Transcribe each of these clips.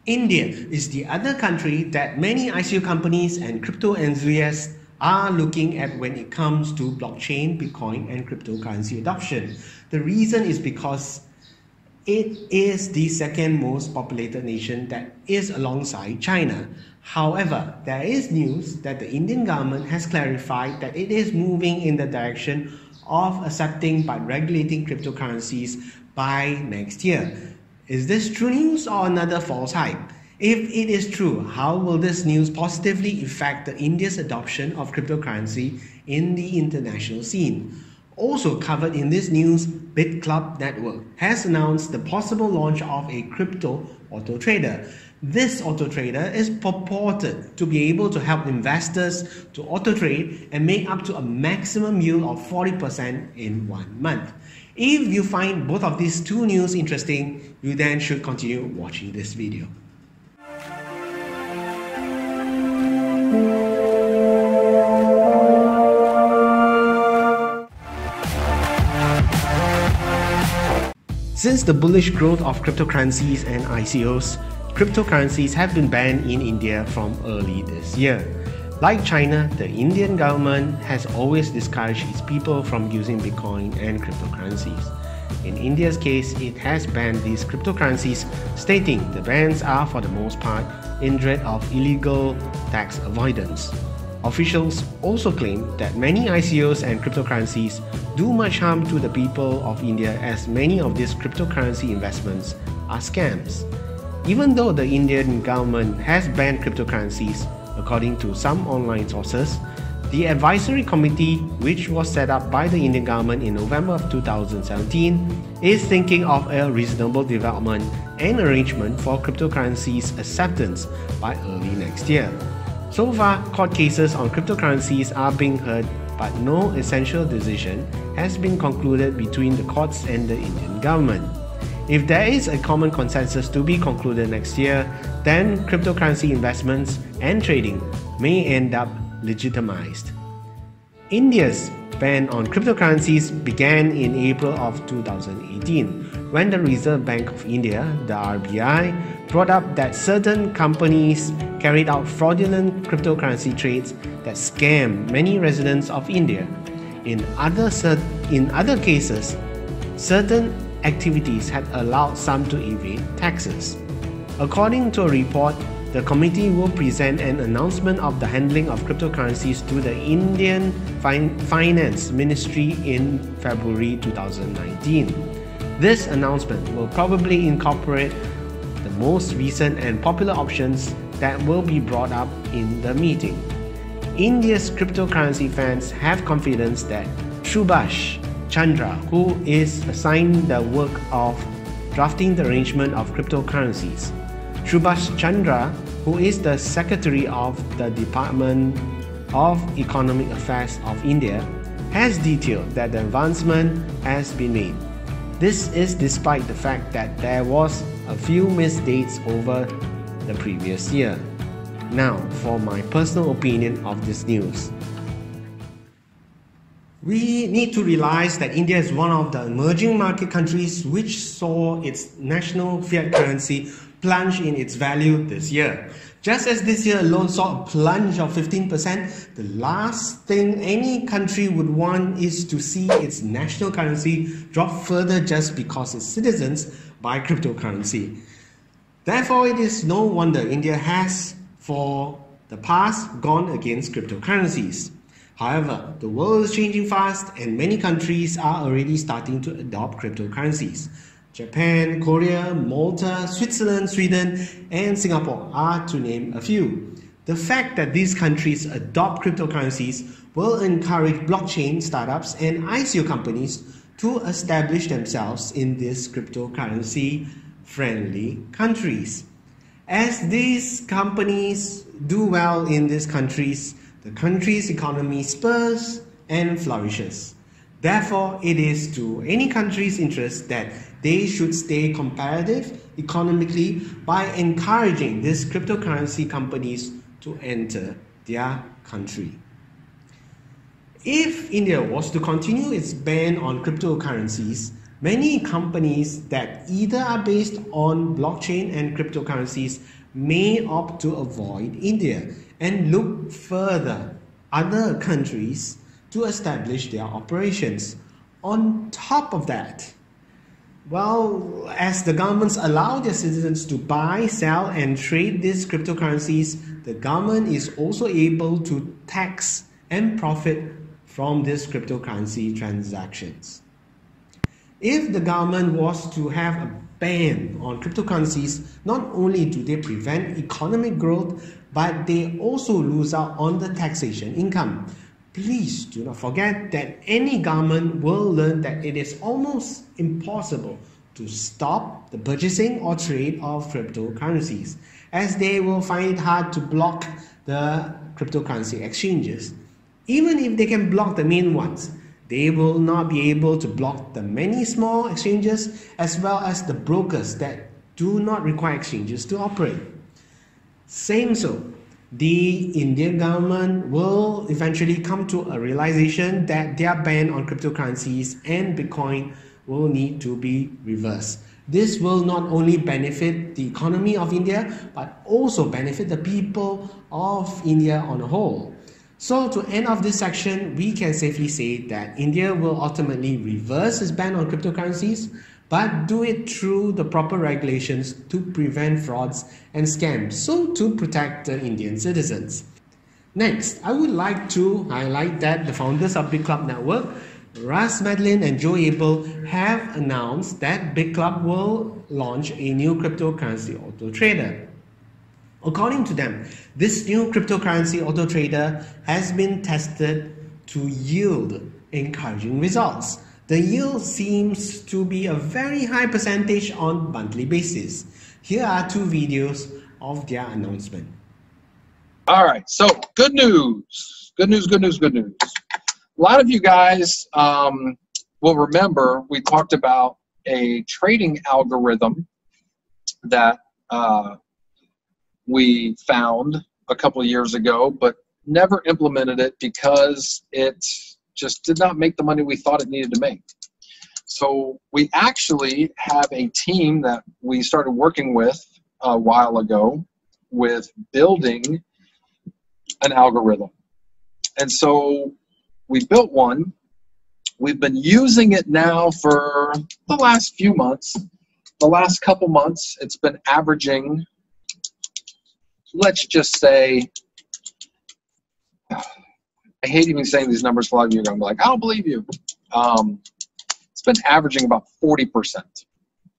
India is the other country that many ICO companies and crypto enthusiasts are looking at when it comes to blockchain, Bitcoin, and cryptocurrency adoption. The reason is because it is the second most populated nation that is alongside China. However, there is news that the Indian government has clarified that it is moving in the direction of accepting but regulating cryptocurrencies by next year. Is this true news or another false hype? If it is true, how will this news positively affect India's adoption of cryptocurrency in the international scene? Also covered in this news, Bitclub Network has announced the possible launch of a Crypto Autotrader. This Autotrader is purported to be able to help investors to auto-trade and make up to a maximum yield of 40% in 1 month. If you find both of these two news interesting, you then should continue watching this video. Since the bullish growth of cryptocurrencies and ICOs, cryptocurrencies have been banned in India from early this year. Like China, the Indian government has always discouraged its people from using Bitcoin and cryptocurrencies. In India's case, it has banned these cryptocurrencies, stating the bans are for the most part in dread of illegal tax avoidance. Officials also claim that many ICOs and cryptocurrencies do much harm to the people of India, as many of these cryptocurrency investments are scams. Even though the Indian government has banned cryptocurrencies, according to some online sources, the advisory committee, which was set up by the Indian government in November of 2017, is thinking of a reasonable development and arrangement for cryptocurrencies acceptance by early next year. So far, court cases on cryptocurrencies are being heard, but no essential decision has been concluded between the courts and the Indian government. If there is a common consensus to be concluded next year, then cryptocurrency investments and trading may end up legitimized. India's ban on cryptocurrencies began in April of 2018, when the Reserve Bank of India, the RBI, brought up that certain companies carried out fraudulent cryptocurrency trades that scam many residents of India. In other cases, certain activities had allowed some to evade taxes. According to a report, the committee will present an announcement of the handling of cryptocurrencies to the Indian Finance Ministry in February 2019. This announcement will probably incorporate the most recent and popular options that will be brought up in the meeting. India's cryptocurrency fans have confidence that Subhash Chandra, who is assigned the work of drafting the arrangement of cryptocurrencies. Subhash Chandra, who is the Secretary of the Department of Economic Affairs of India, has detailed that the advancement has been made. This is despite the fact that there was a few missed dates over the previous year. Now, for my personal opinion of this news. We need to realize that India is one of the emerging market countries which saw its national fiat currency plunge in its value this year. Just as this year alone saw a plunge of 15%, the last thing any country would want is to see its national currency drop further just because its citizens buy cryptocurrency. Therefore, it is no wonder India has, for the past, gone against cryptocurrencies. However, the world is changing fast and many countries are already starting to adopt cryptocurrencies. Japan, Korea, Malta, Switzerland, Sweden, and Singapore are to name a few. The fact that these countries adopt cryptocurrencies will encourage blockchain startups and ICO companies to establish themselves in these cryptocurrency-friendly countries. As these companies do well in these countries, the country's economy spurs and flourishes. Therefore, it is to any country's interest that they should stay competitive economically by encouraging these cryptocurrency companies to enter their country. If India was to continue its ban on cryptocurrencies, Many companies that either are based on blockchain and cryptocurrencies may opt to avoid India and look further other countries to establish their operations. On top of that, well, as the governments allow their citizens to buy, sell, and trade these cryptocurrencies, the government is also able to tax and profit from these cryptocurrency transactions. If the government was to have a ban on cryptocurrencies, not only do they prevent economic growth, but they also lose out on the taxation income. Please do not forget that any government will learn that it is almost impossible to stop the purchasing or trade of cryptocurrencies, as they will find it hard to block the cryptocurrency exchanges. Even if they can block the main ones, they will not be able to block the many small exchanges as well as the brokers that do not require exchanges to operate. Same so, the Indian government will eventually come to a realization that their ban on cryptocurrencies and Bitcoin will need to be reversed. This will not only benefit the economy of India, but also benefit the people of India on a whole. So to end off this section, we can safely say that India will ultimately reverse its ban on cryptocurrencies, but do it through the proper regulations to prevent frauds and scams, so to protect the Indian citizens. Next, I would like to highlight that the founders of Bitclub Network, Russ Madeline and Joe Abel, have announced that Bitclub will launch a new cryptocurrency Autotrader. According to them, this new cryptocurrency Autotrader has been tested to yield encouraging results. The yield seems to be a very high percentage on monthly basis. Here are two videos of their announcement. All right, so good news. Good news, good news, good news. A lot of you guys will remember we talked about a trading algorithm that we found a couple of years ago, but never implemented it because it just did not make the money we thought it needed to make. So we actually have a team that we started working with a while ago with building an algorithm. And so we built one. We've been using it now for the last few months. The last couple months, it's been averaging, let's just say, I hate even saying these numbers. A lot of you are going to be like, I don't believe you. It's been averaging about 40%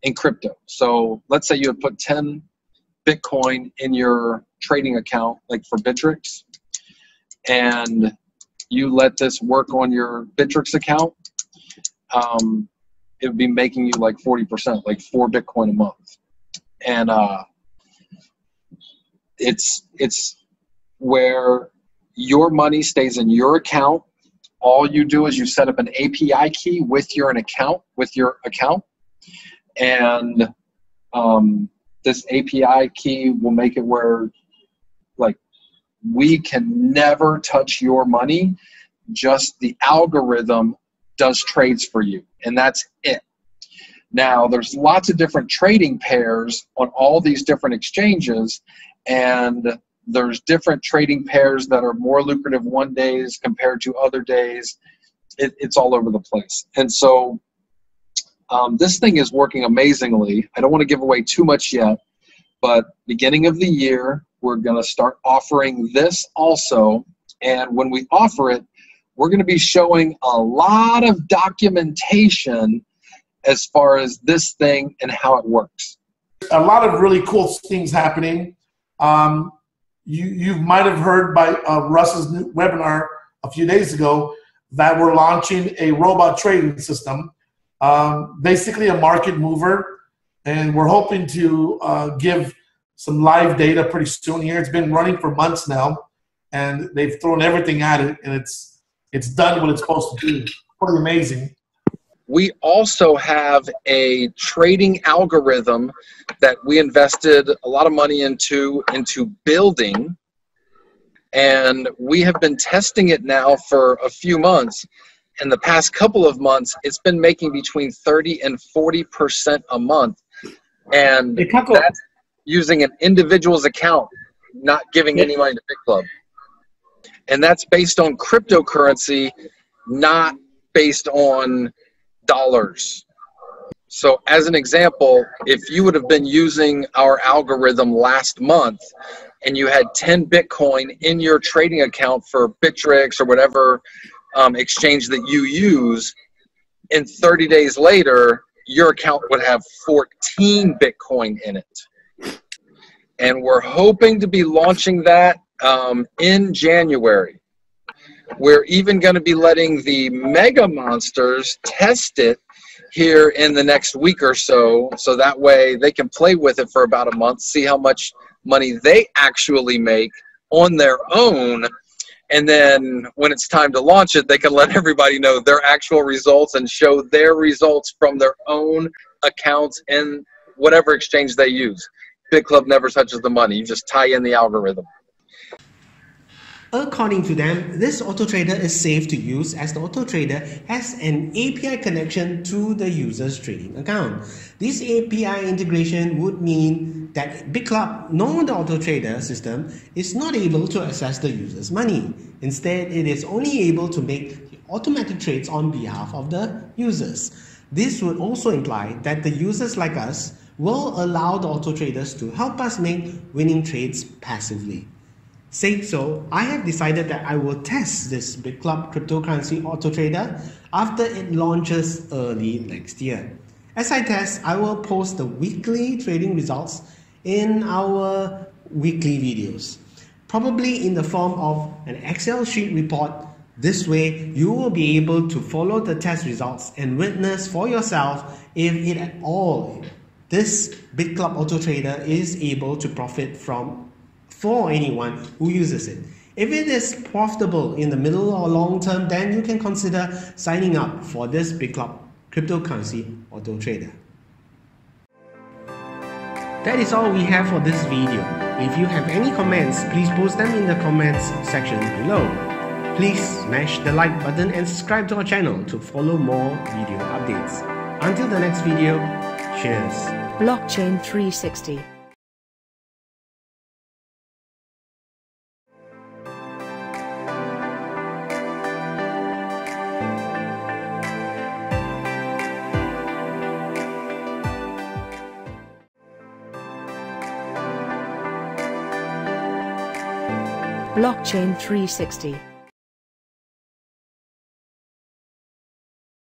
in crypto. So let's say you had put 10 Bitcoin in your trading account, like for Bittrex, and you let this work on your Bittrex account, it would be making you like 40%, like 4 Bitcoin a month. And it's where your money stays in your account. All you do is you set up an API key with your account, and this API key will make it where, like, we can never touch your money. Just the algorithm does trades for you, and that's it. Now, there's lots of different trading pairs on all these different exchanges, and there's different trading pairs that are more lucrative one days compared to other days. It's all over the place. And so this thing is working amazingly. I don't want to give away too much yet, but beginning of the year, we're going to start offering this also. And when we offer it, we're going to be showing a lot of documentation as far as this thing and how it works. A lot of really cool things happening. You might have heard by Russ's new webinar a few days ago that we're launching a robot trading system, basically a market mover, and we're hoping to give some live data pretty soon here. It's been running for months now, and they've thrown everything at it, and it's done what it's supposed to do. Pretty amazing. We also have a trading algorithm that we invested a lot of money into building, and we have been testing it now for a few months. in the past couple of months, it's been making between 30 and 40% a month. And that's using an individual's account, not giving any money to Bitclub. And that's based on cryptocurrency, not based on dollars. So as an example, if you would have been using our algorithm last month and you had 10 Bitcoin in your trading account for Bittrex or whatever exchange that you use, in 30 days later, your account would have 14 Bitcoin in it. And we're hoping to be launching that in January. We're even going to be letting the mega monsters test it here in the next week or so, so that way they can play with it for about a month, see how much money they actually make on their own, and then when it's time to launch it, they can let everybody know their actual results and show their results from their own accounts in whatever exchange they use. Bitclub never touches the money. You just tie in the algorithm. According to them, this AutoTrader is safe to use as the AutoTrader has an API connection to the user's trading account. This API integration would mean that Bitclub, nor the AutoTrader system, is not able to access the user's money. Instead, it is only able to make automatic trades on behalf of the users. This would also imply that the users like us will allow the AutoTraders to help us make winning trades passively. Saying so, I have decided that I will test this Bitclub cryptocurrency AutoTrader after it launches early next year. As I test, I will post the weekly trading results in our weekly videos, probably in the form of an Excel sheet report. This way, you will be able to follow the test results and witness for yourself if it at all this Bitclub AutoTrader is able to profit from for anyone who uses it. If it is profitable in the middle or long term, then you can consider signing up for this Bitclub cryptocurrency AutoTrader. That is all we have for this video. If you have any comments, please post them in the comments section below. Please smash the like button and subscribe to our channel to follow more video updates. Until the next video, cheers. Blockchain 360. Blockchain 360.